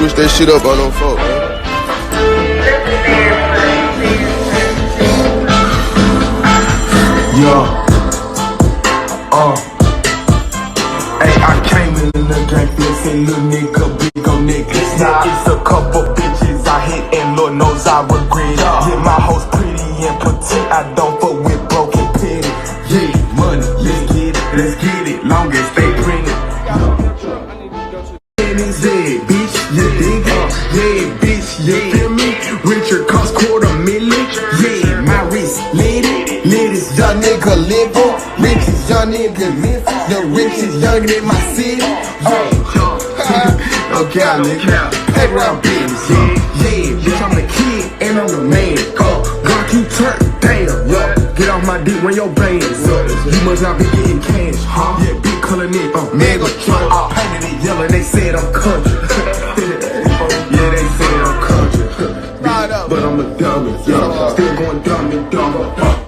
switch that shit up on them folk, man. Hey, I came in the gang flexing, little nigga, big on necklace. Now it's a couple bitches I hit and Lord knows I regret. Yeah, my hoes pretty and petite, I don't fuck with broken petty. Yeah, money, let's get it, long as they bring it. Yeah, bitch, you dig it? Yeah, bitch, you feel me? Richard cost $250,000. Yeah, my wrist lit it, young nigga living. Richest young nigga living. The richest young in my city. Okay, nigga. Pay around business. Yeah, bitch, I'm the kid and I'm the man. Glock, you turn down. Get off my dick when your bands up. You must not be getting cash, huh? Yeah, big color nigga, mega truck. Painted it yellow, they said I'm country. Yeah, they said I'm country. But I'm a dummy, yeah. Still going dumb and dumb.